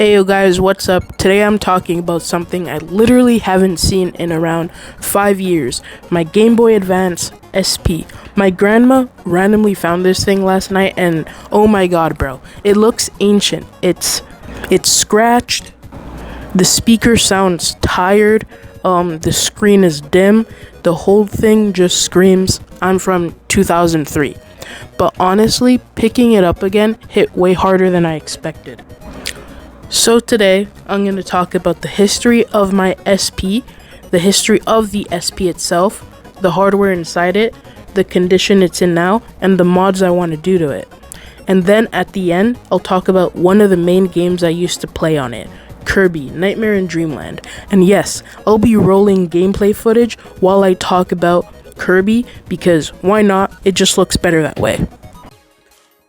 Hey yo guys, what's up? Today I'm talking about something I literally haven't seen in around 5 years. My Game Boy Advance SP. My grandma randomly found this thing last night and oh my god bro, it looks ancient. It's scratched, the speaker sounds tired, the screen is dim, the whole thing just screams I'm from 2003. But honestly, picking it up again hit way harder than I expected. So today, I'm going to talk about the history of my SP, the history of the SP itself, the hardware inside it, the condition it's in now, and the mods I want to do to it. And then at the end, I'll talk about one of the main games I used to play on it, Kirby, Nightmare in Dreamland. And yes, I'll be rolling gameplay footage while I talk about Kirby, because why not? It just looks better that way.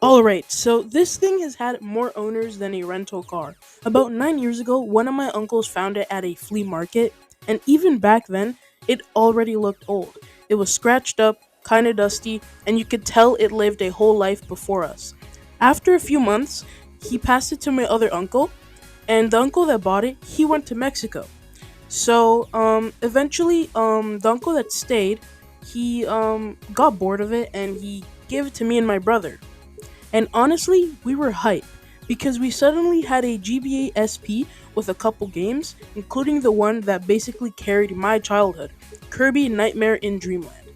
Alright, so this thing has had more owners than a rental car. About 9 years ago, one of my uncles found it at a flea market, and even back then, it already looked old. It was scratched up, kinda dusty, and you could tell it lived a whole life before us. After a few months, he passed it to my other uncle, and the uncle that bought it, he went to Mexico. So, eventually, the uncle that stayed, he got bored of it, and he gave it to me and my brother. And honestly, we were hyped because we suddenly had a GBA SP with a couple games, including the one that basically carried my childhood, Kirby Nightmare in Dreamland.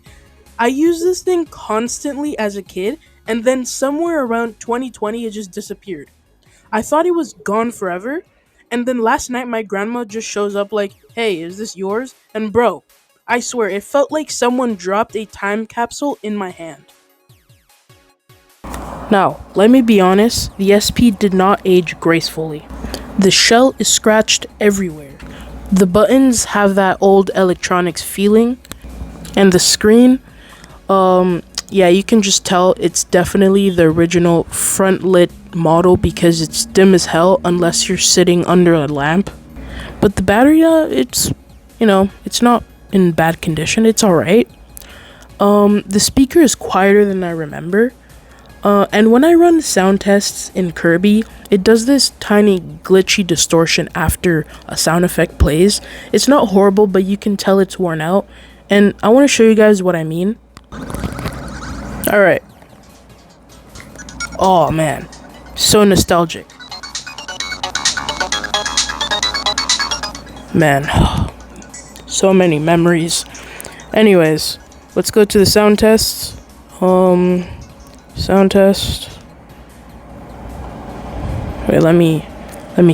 I used this thing constantly as a kid, and then somewhere around 2020 it just disappeared. I thought it was gone forever, and then last night my grandma just shows up like, "Hey, is this yours?" And bro, I swear it felt like someone dropped a time capsule in my hand. Now, let me be honest, the SP did not age gracefully. The shell is scratched everywhere. The buttons have that old electronics feeling, and the screen, yeah, you can just tell it's definitely the original front lit model because it's dim as hell unless you're sitting under a lamp. But the battery, it's not in bad condition, it's alright. The speaker is quieter than I remember. And when I run sound tests in Kirby, it does this tiny glitchy distortion after a sound effect plays. It's not horrible, but you can tell it's worn out. And I want to show you guys what I mean. Alright. Oh man, so nostalgic. Man, so many memories. Anyways, let's go to the sound tests. Sound test. Wait, let me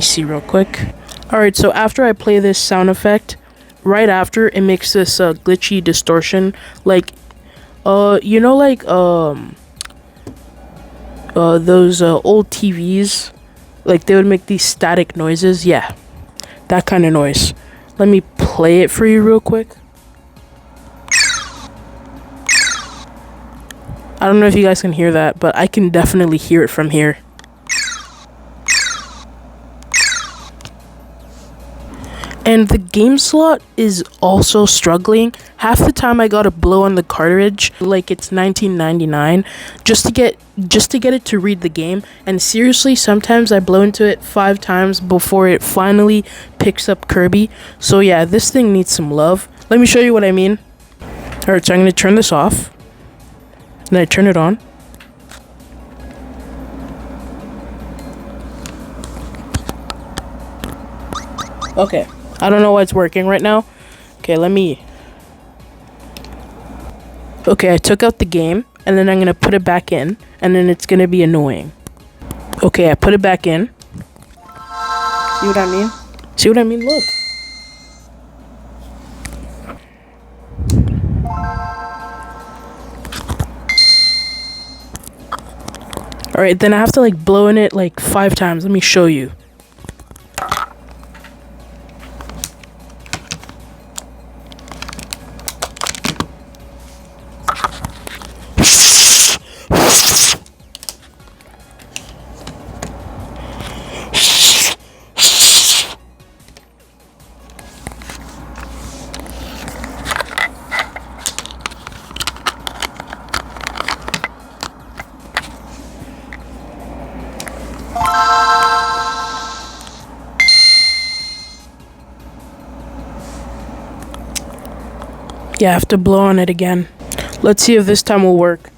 see real quick. Alright, so after I play this sound effect, right after it makes this glitchy distortion, like those old TVs, like they would make these static noises. Yeah, that kind of noise. Let me play it for you real quick. I don't know if you guys can hear that, but I can definitely hear it from here. And the game slot is also struggling. Half the time I gotta blow on the cartridge like it's 1999 just to get it to read the game. And seriously, sometimes I blow into it 5 times before it finally picks up Kirby. So yeah, this thing needs some love. Let me show you what I mean. Alright, so I'm gonna turn this off. Then I turn it on. Okay, I don't know why it's working right now. Okay, I took out the game, and then I'm gonna put it back in, and then it's gonna be annoying. Okay, I put it back in. See what I mean? See what I mean? Look. Alright, then I have to like blow in it like 5 times. Let me show you. Yeah, I have to blow on it again. Let's see if this time will work.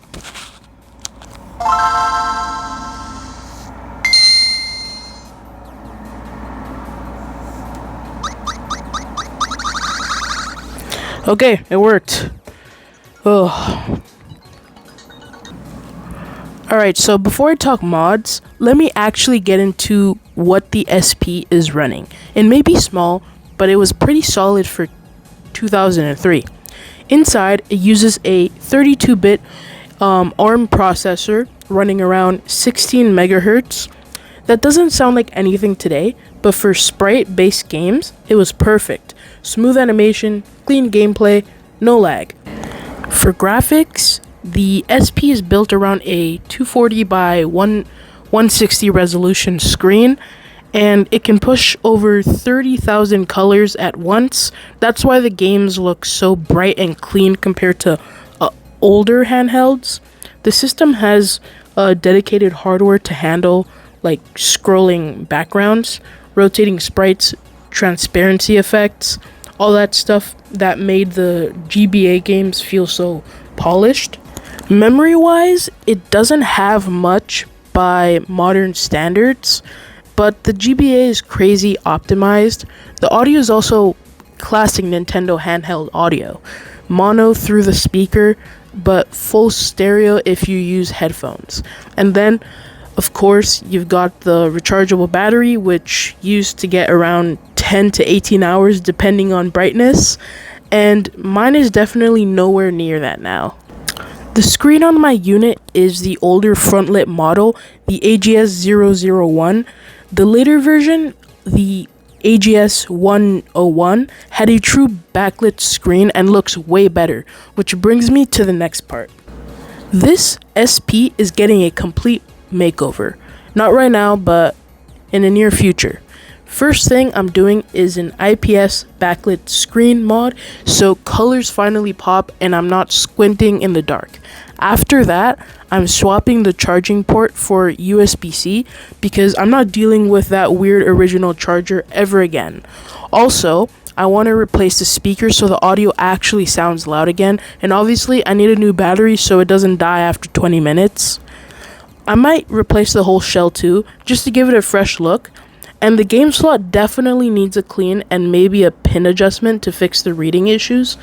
Okay, it worked. Ugh. Alright, so before I talk mods, let me actually get into what the SP is running. It may be small, but it was pretty solid for 2003. Inside, it uses a 32-bit ARM processor running around 16 megahertz. That doesn't sound like anything today, but for sprite-based games, it was perfect. Smooth animation, clean gameplay, no lag. For graphics, the SP is built around a 240 by 160 resolution screen, and it can push over 30,000 colors at once. That's why the games look so bright and clean compared to older handhelds. The system has dedicated hardware to handle like scrolling backgrounds, rotating sprites, transparency effects, all that stuff that made the GBA games feel so polished. Memory-wise, it doesn't have much by modern standards, but the GBA is crazy optimized. The audio is also classic Nintendo handheld audio. Mono through the speaker, but full stereo if you use headphones. And then, of course, you've got the rechargeable battery, which used to get around 10 to 18 hours depending on brightness, and mine is definitely nowhere near that now. The screen on my unit is the older front-lit model, the AGS-001. The later version, the AGS-101, had a true backlit screen and looks way better, which brings me to the next part. This SP is getting a complete makeover. Not right now, but in the near future. First thing I'm doing is an IPS backlit screen mod, so colors finally pop and I'm not squinting in the dark. After that, I'm swapping the charging port for USB-C because I'm not dealing with that weird original charger ever again. Also, I want to replace the speaker so the audio actually sounds loud again, and obviously I need a new battery so it doesn't die after 20 minutes. I might replace the whole shell too, just to give it a fresh look. And the game slot definitely needs a clean and maybe a pin adjustment to fix the reading issues.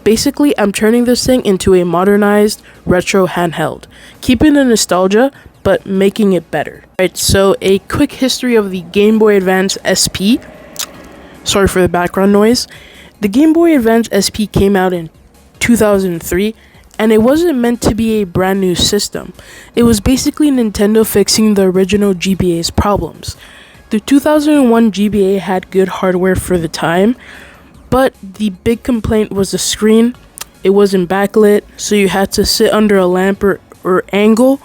Basically, I'm turning this thing into a modernized retro handheld, keeping the nostalgia but making it better. Alright, so a quick history of the Game Boy Advance SP. Sorry for the background noise. The Game Boy Advance SP came out in 2003, and it wasn't meant to be a brand new system. It was basically Nintendo fixing the original GBA's problems. The 2001 GBA had good hardware for the time, but the big complaint was the screen. It wasn't backlit, so you had to sit under a lamp or angle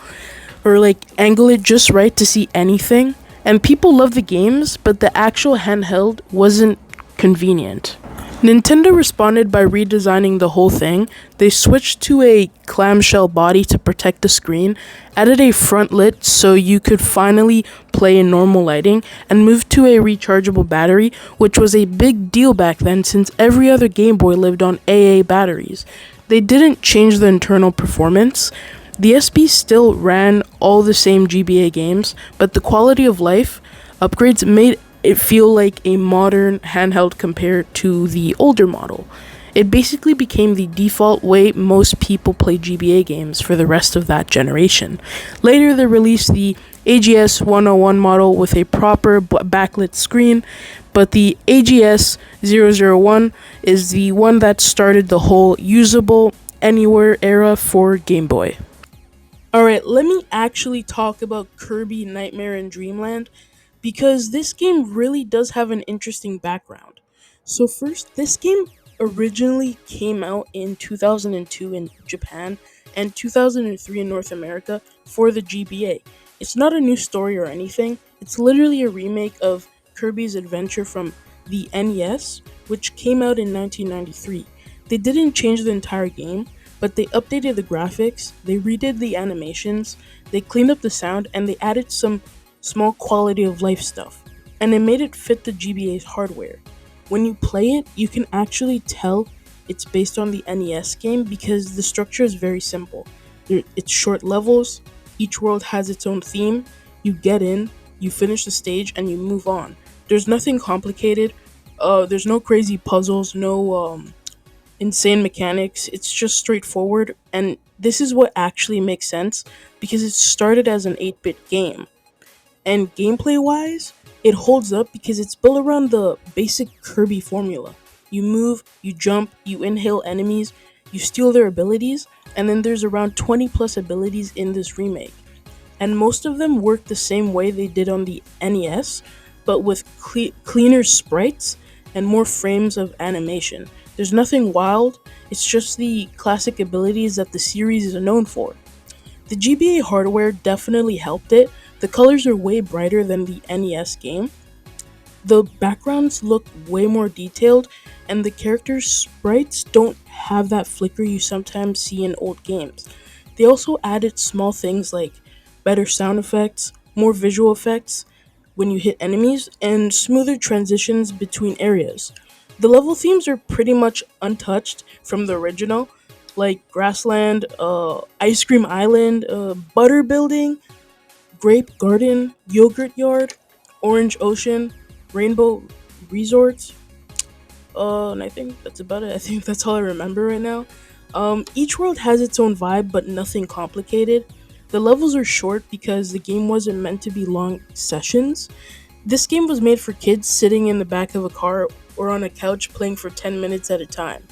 it just right to see anything. And people loved the games, but the actual handheld wasn't convenient. Nintendo responded by redesigning the whole thing. They switched to a clamshell body to protect the screen, added a front lit so you could finally play in normal lighting, and moved to a rechargeable battery, which was a big deal back then since every other Game Boy lived on AA batteries. They didn't change the internal performance. The SP still ran all the same GBA games, but the quality of life upgrades made it feel like a modern handheld compared to the older model. It basically became the default way most people play GBA games for the rest of that generation. Later, they released the AGS-101 model with a proper backlit screen, but the AGS-001 is the one that started the whole usable anywhere era for Game Boy. Alright, let me actually talk about Kirby Nightmare in Dreamland, because this game really does have an interesting background. So first, this game originally came out in 2002 in Japan and 2003 in North America for the GBA. It's not a new story or anything, it's literally a remake of Kirby's Adventure from the NES, which came out in 1993. They didn't change the entire game, but they updated the graphics, they redid the animations, they cleaned up the sound, and they added some small quality of life stuff, and it made it fit the GBA's hardware. When you play it, you can actually tell it's based on the NES game because the structure is very simple. It's short levels, each world has its own theme. You get in, you finish the stage, and you move on. There's nothing complicated. There's no crazy puzzles, no insane mechanics. It's just straightforward, and this is what actually makes sense because it started as an 8-bit game. And gameplay wise, it holds up because it's built around the basic Kirby formula. You move, you jump, you inhale enemies, you steal their abilities, and then there's around 20 plus abilities in this remake. And most of them work the same way they did on the NES, but with cleaner sprites and more frames of animation. There's nothing wild, it's just the classic abilities that the series is known for. The GBA hardware definitely helped it. The colors are way brighter than the NES game. The backgrounds look way more detailed, and the characters' sprites don't have that flicker you sometimes see in old games. They also added small things like better sound effects, more visual effects when you hit enemies, and smoother transitions between areas. The level themes are pretty much untouched from the original, like Grassland, Ice Cream Island, Butter Building, Grape Garden, Yogurt Yard, Orange Ocean, Rainbow Resorts, and I think that's about it. I think that's all I remember right now. Each world has its own vibe, but nothing complicated. The levels are short because the game wasn't meant to be long sessions. This game was made for kids sitting in the back of a car or on a couch playing for 10 minutes at a time.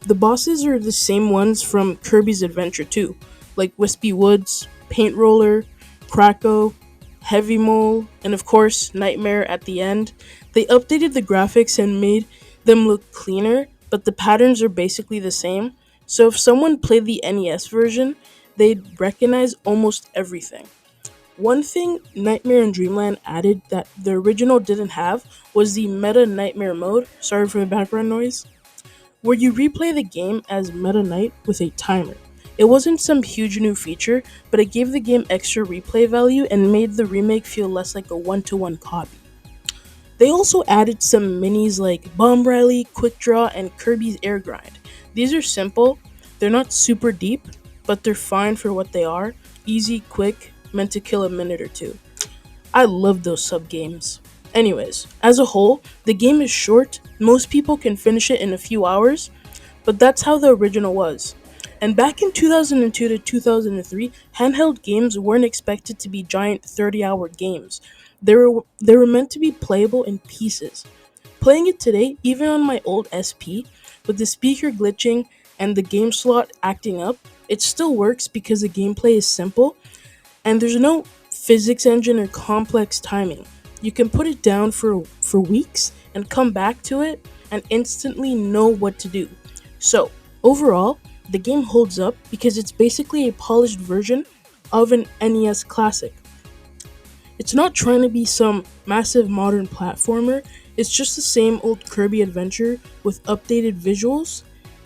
The bosses are the same ones from Kirby's Adventure 2, like Wispy Woods, Paint Roller, Kracko, Heavy Mole, and of course, Nightmare at the end. They updated the graphics and made them look cleaner, but the patterns are basically the same. So if someone played the NES version, they'd recognize almost everything. One thing Nightmare and Dreamland added that the original didn't have was the Meta Nightmare mode. Sorry for the background noise, where you replay the game as Meta Knight with a timer. It wasn't some huge new feature, but it gave the game extra replay value and made the remake feel less like a one-to-one copy. They also added some minis like Bomb Rally, Quick Draw, and Kirby's Air Grind. These are simple, they're not super deep, but they're fine for what they are. Easy, quick, meant to kill a minute or two. I love those sub games. Anyways, as a whole, the game is short, most people can finish it in a few hours, but that's how the original was. And back in 2002 to 2003, handheld games weren't expected to be giant 30-hour games. They were meant to be playable in pieces. Playing it today, even on my old SP, with the speaker glitching and the game slot acting up, it still works because the gameplay is simple and there's no physics engine or complex timing. You can put it down for weeks and come back to it and instantly know what to do. So, overall, the game holds up because it's basically a polished version of an NES classic. It's not trying to be some massive modern platformer, it's just the same old Kirby adventure with updated visuals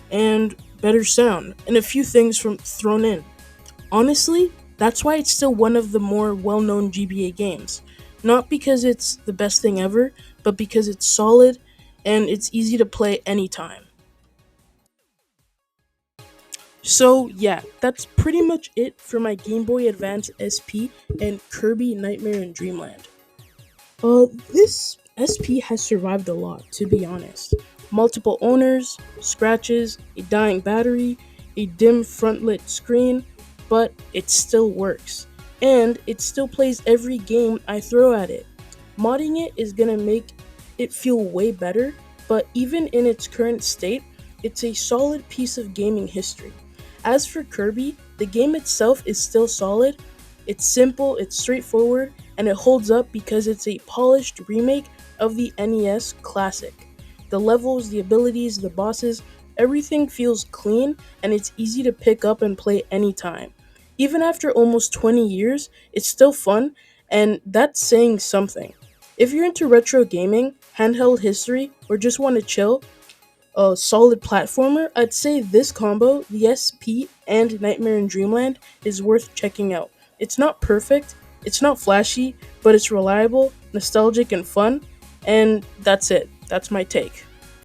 and better sound, and a few things from thrown in. Honestly, that's why it's still one of the more well-known GBA games. Not because it's the best thing ever, but because it's solid and it's easy to play anytime. So yeah, that's pretty much it for my Game Boy Advance SP and Kirby Nightmare in Dreamland. This SP has survived a lot, to be honest. Multiple owners, scratches, a dying battery, a dim front lit screen, but it still works. And it still plays every game I throw at it. Modding it is gonna make it feel way better, but even in its current state, it's a solid piece of gaming history. As for Kirby, the game itself is still solid. It's simple, it's straightforward, and it holds up because it's a polished remake of the NES classic. The levels, the abilities, the bosses, everything feels clean and it's easy to pick up and play anytime. Even after almost 20 years, it's still fun, and that's saying something. If you're into retro gaming, handheld history, or just want to chill, a solid platformer, I'd say this combo, the SP and Nightmare in Dreamland, is worth checking out. It's not perfect, it's not flashy, but it's reliable, nostalgic, and fun, and that's it. That's my take.